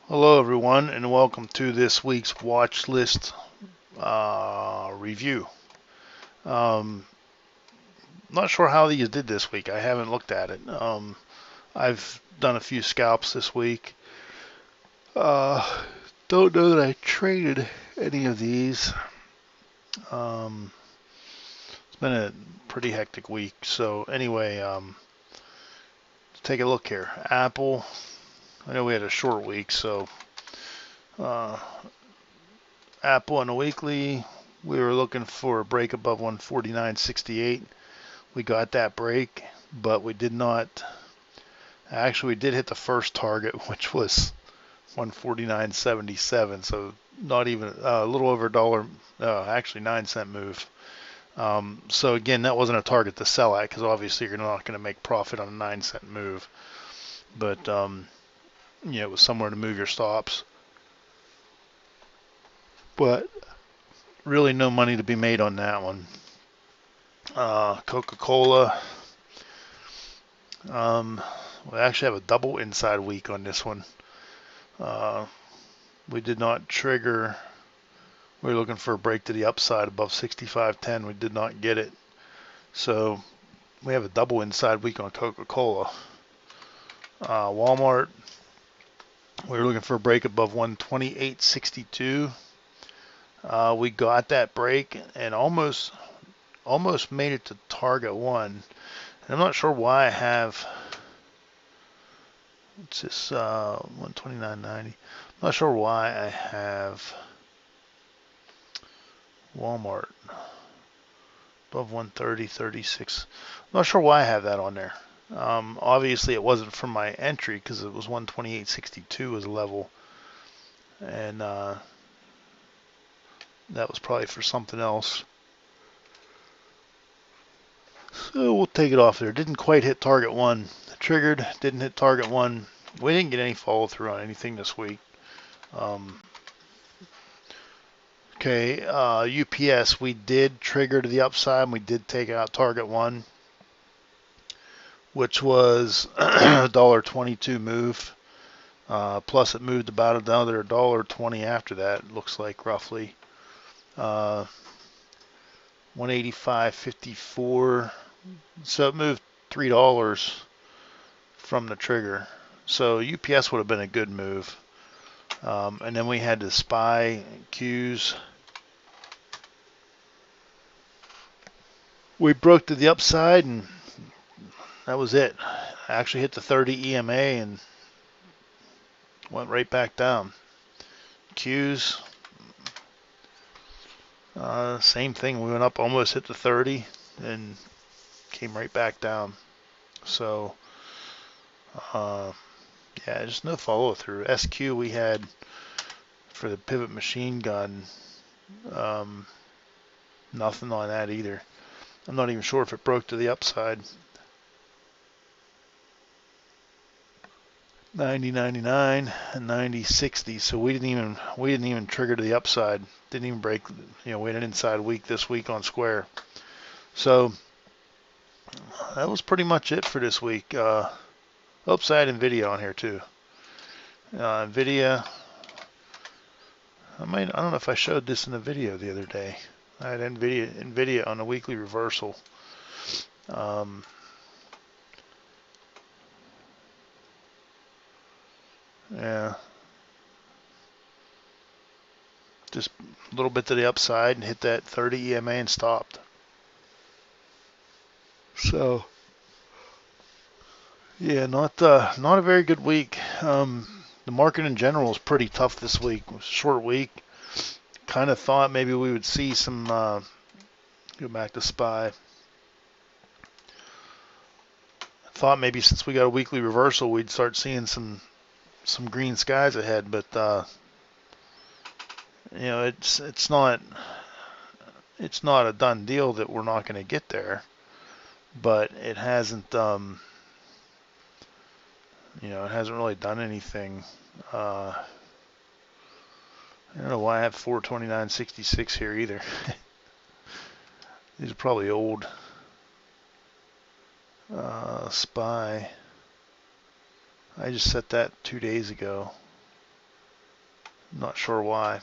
Hello, everyone, and welcome to this week's watch list review. Um, Not sure how these did this week. I haven't looked at it. I've done a few scalps this week. Uh, don't know that I traded any of these. Um, it's been a pretty hectic week. So anyway, let's take a look here. Apple. I know we had a short week, so uh, Apple on a weekly. We were looking for a break above 149.68. We got that break, but we did not. Actually, we did hit the first target, which was 149.77. So not even a little over a dollar, actually 9-cent move. So again, that wasn't a target to sell at because obviously you're not going to make profit on a 9-cent move. But it was somewhere to move your stops. But really, no money to be made on that one. Coca-Cola. We actually have a double inside week on this one. We did not trigger. We were looking for a break to the upside above 65.10. We did not get it. So we have a double inside week on Coca-Cola. Walmart. We were looking for a break above 128.62. We got that break and almost made it to target one. And I'm not sure why I have. It's this 129.90. I'm not sure why I have Walmart above 130.36. I'm not sure why I have that on there. Obviously, it wasn't from my entry because it was 128.62 as a level, and that was probably for something else. So we'll take it off there. Didn't quite hit target one. Triggered, didn't hit target one. We didn't get any follow through on anything this week. Okay, UPS, we did trigger to the upside, and we did take out target one, which was a $1.22 move. Plus, it moved about another $1.20 after that, it looks like roughly. 185.54. So it moved $3 from the trigger. So UPS would have been a good move. And then we had the SPY Qs. We broke to the upside, and that was it. I actually hit the 30 EMA and went right back down. Qs, same thing. We went up, almost hit the 30, and came right back down. So, yeah, just no follow through. SQ we had for the pivot machine gun, nothing on that either. I'm not even sure if it broke to the upside. 90.99 and 90.60. So we didn't even trigger to the upside. Didn't even break. We had an inside week this week on Square. So that was pretty much it for this week. Oops, I had NVIDIA on here too. NVIDIA. I don't know if I showed this in the video the other day. I had NVIDIA on a weekly reversal. Yeah, just a little bit to the upside and hit that 30 EMA and stopped. So yeah, not a very good week. The market in general is pretty tough this week. It was a short week. Kind of thought maybe we would see some. Go back to SPY. Thought maybe since we got a weekly reversal, we'd start seeing some green skies ahead. But it's not a done deal that we're not going to get there. But it hasn't. It hasn't really done anything. I don't know why I have 429.66 here either. These are probably old. SPY. I just set that 2 days ago. Not sure why.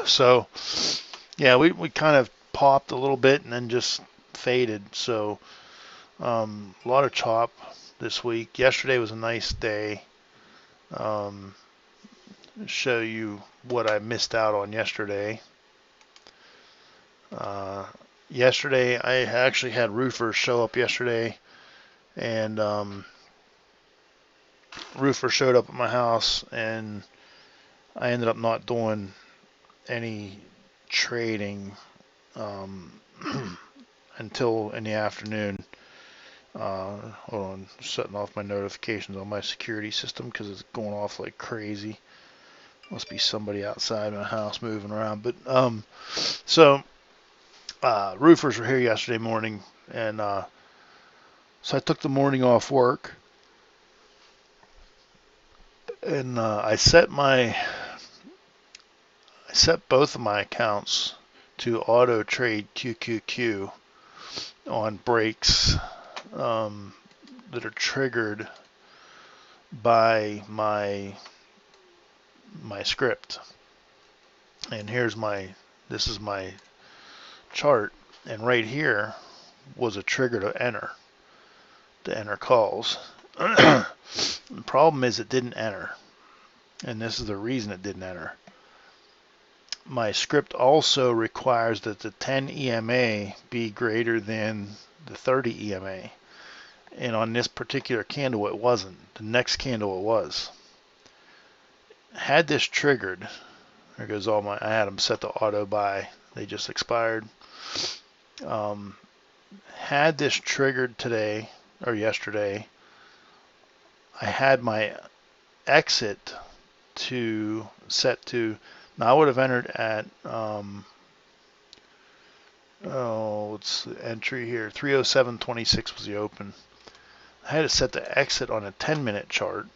So yeah, we kind of popped a little bit and then just faded. So a lot of chop this week. Yesterday was a nice day. Um, Show you what I missed out on yesterday. Uh, Yesterday, I actually had roofers show up yesterday, and roofer showed up at my house, and I ended up not doing any trading um, until in the afternoon. Hold on, setting off my notifications on my security system because it's going off like crazy. Must be somebody outside my house moving around. But so roofers were here yesterday morning, and so I took the morning off work, and I set both of my accounts to auto trade QQQ on breaks that are triggered by my script. And this is my chart, and right here was a trigger to enter calls. The problem is it didn't enter, and this is the reason it didn't enter. My script also requires that the 10 EMA be greater than the 30 EMA, and on this particular candle it wasn't. The next candle it was. Had this triggered, there goes all my, I had them set to auto buy, they just expired. Had this triggered today or yesterday, I had my exit set to, now I would have entered at what's the entry here, 307.26 was the open. I had it set to exit on a 10-minute chart,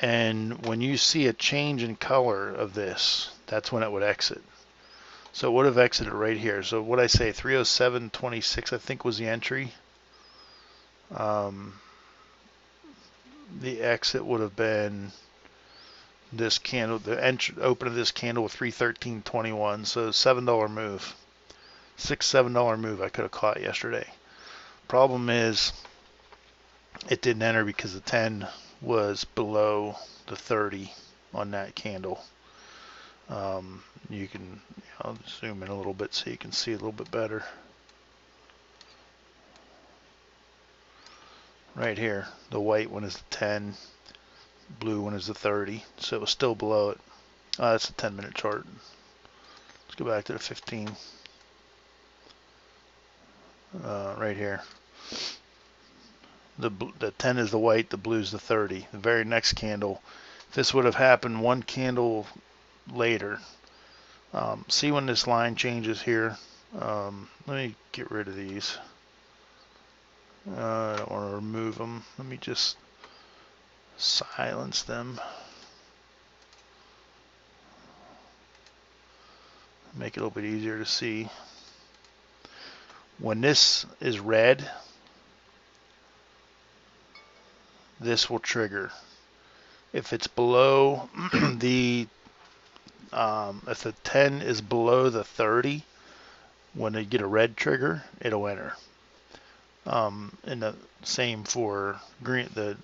and when you see a change in color of this, that's when it would exit. So it would have exited right here. So what I say, 307.26 I think was the entry. The exit would have been this candle, the open of this candle with 313.21, so $7 move, $7 move I could have caught yesterday. Problem is it didn't enter because the 10 was below the 30 on that candle. You can, I'll zoom in a little bit so you can see a little bit better. Right here, the white one is the 10, blue one is the 30, so it was still below it. That's a 10-minute chart. Let's go back to the 15. Right here. The 10 is the white, the blue is the 30. The very next candle, if this would have happened one candle later, see when this line changes here. Let me get rid of these. I don't want to remove them. Let me just silence them. Make it a little bit easier to see. When this is red, this will trigger. If it's below the if the 10 is below the 30, when they get a red trigger, it'll enter. And the same for green, the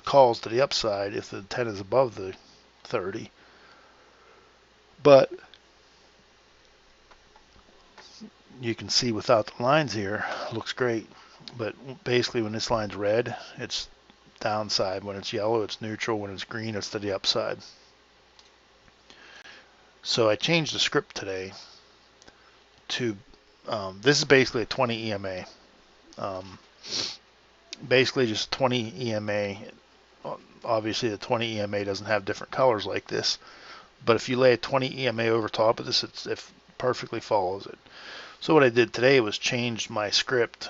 calls to the upside if the 10 is above the 30. But you can see without the lines here, looks great. But basically when this line's red, it's downside. When it's yellow, it's neutral. When it's green, it's to the upside. So I changed the script today to, this is basically a 20 EMA. Basically just 20 EMA. Obviously the 20 EMA doesn't have different colors like this, but if you lay a 20 EMA over top of this, it perfectly follows it. So what I did today was change my script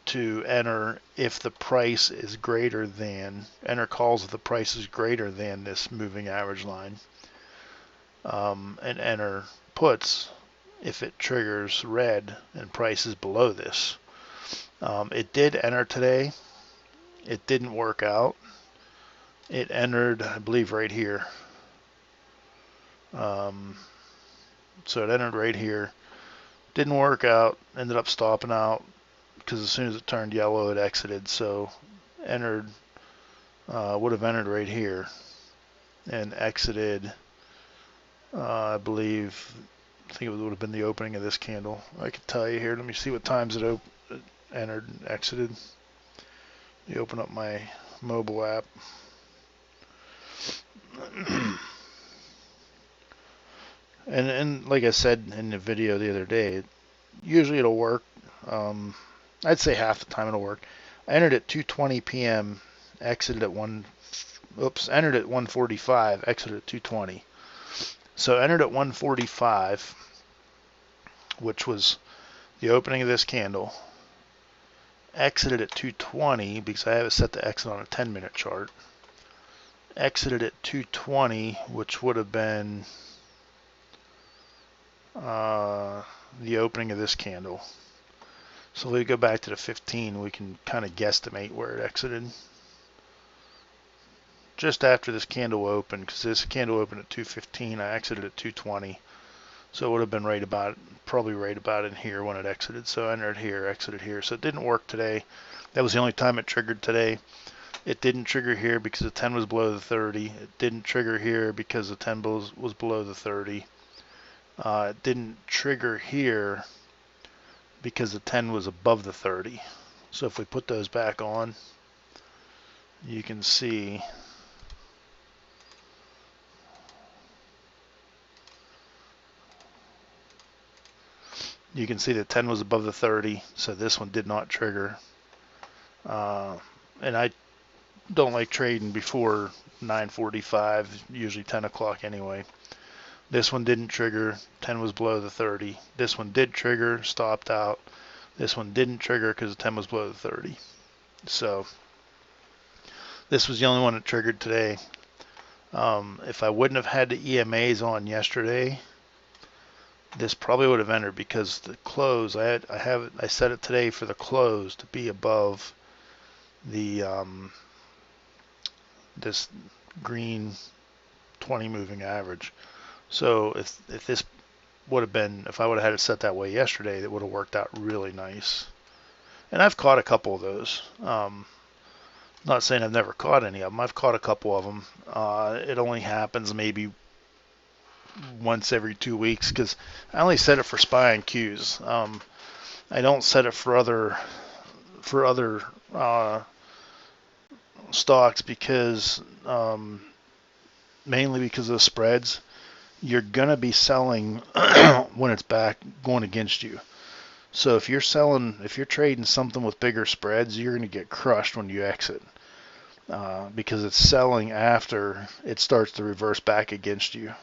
to enter if the price is greater than, enter calls if the price is greater than this moving average line, and enter puts if it triggers red and price is below this. It did enter today. It didn't work out. It entered, I believe, right here. Um, so it entered right here. Didn't work out. Ended up stopping out because as soon as it turned yellow, it exited. So entered would have entered right here and exited. I believe. I think it would have been the opening of this candle. I could tell you here. Let me see what times it entered and exited. You open up my mobile app. And like I said in the video the other day, usually it'll work. I'd say half the time it'll work. I entered at 2:20 p.m., exited at entered at 1:45, exited at 2:20. So entered at 1:45, which was the opening of this candle. Exited at 2:20 because I have it set to exit on a 10-minute chart. Exited at 2:20, which would have been the opening of this candle. So if we go back to the 15, we can kind of guesstimate where it exited. Just after this candle opened, because this candle opened at 2:15, I exited at 2:20. So it would have been probably right about in here when it exited. So I entered here, exited here. So it didn't work today. That was the only time it triggered today. It didn't trigger here because the 10 was below the 30. It didn't trigger here because the 10 was below the 30. It didn't trigger here because the 10 was above the 30. So if we put those back on, you can see the 10 was above the 30, so this one did not trigger. And I don't like trading before 9:45, usually 10 o'clock anyway. This one didn't trigger, 10 was below the 30. This one did trigger, stopped out. This one didn't trigger because the 10 was below the 30. So this was the only one that triggered today. If I wouldn't have had the EMAs on yesterday, this probably would have entered because the close I set it today for the close to be above the this green 20 moving average. So if this would have been, if I would have had it set that way yesterday, that would have worked out really nice. And I've caught a couple of those. Not saying I've never caught any of them. I've caught a couple of them. It only happens maybe once every 2 weeks because I only set it for SPY and Qs. I don't set it for other stocks because mainly because of the spreads. You're gonna be selling when it's back going against you. So if you're trading something with bigger spreads, you're gonna get crushed when you exit because it's selling after it starts to reverse back against you.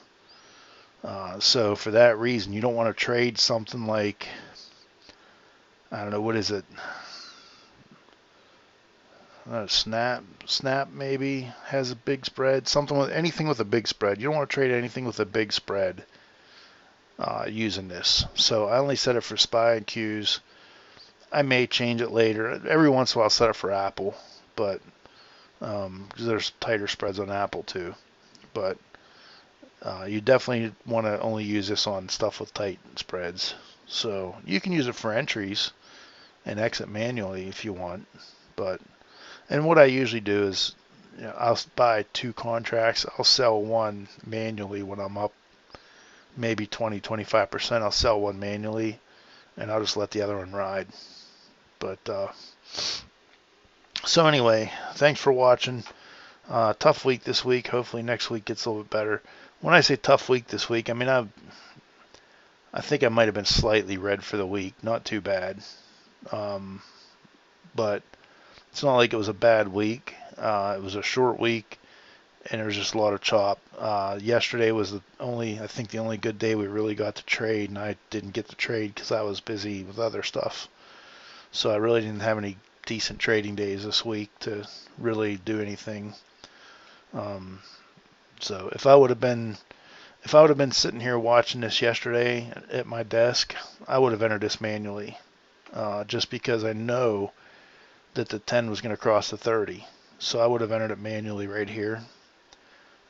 So for that reason, you don't want to trade something like, I don't know, what is it? Snap maybe has a big spread. Anything with a big spread. You don't want to trade anything with a big spread using this. So I only set it for SPY and Qs. I may change it later. Every once in a while I'll set it for Apple, but because there's tighter spreads on Apple too. But you definitely want to only use this on stuff with tight spreads. So you can use it for entries and exit manually if you want. And what I usually do is, I'll buy 2 contracts. I'll sell one manually when I'm up maybe 20-25%. I'll sell one manually, and I'll just let the other one ride. But so anyway, thanks for watching. Tough week this week. Hopefully next week gets a little bit better. When I say tough week this week, I mean I think I might have been slightly red for the week. Not too bad. But it's not like it was a bad week. It was a short week, and there was just a lot of chop. Yesterday was the only good day we really got to trade, and I didn't get to trade because I was busy with other stuff. So I really didn't have any decent trading days this week to really do anything. So if I would have been sitting here watching this yesterday at my desk, I would have entered this manually, just because I know that the 10 was going to cross the 30. So I would have entered it manually right here.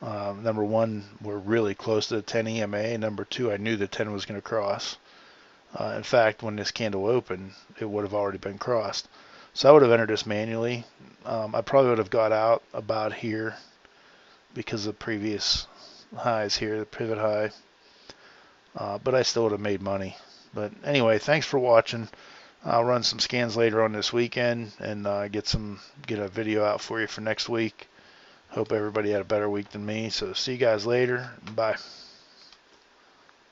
Number one, we're really close to the 10 EMA. Number two, I knew the 10 was going to cross. In fact, when this candle opened, it would have already been crossed. So I would have entered this manually. I probably would have got out about here because of previous highs here, the pivot high. But I still would have made money. But anyway, thanks for watching. I'll run some scans later on this weekend and get a video out for you for next week. Hope everybody had a better week than me. So see you guys later. Bye.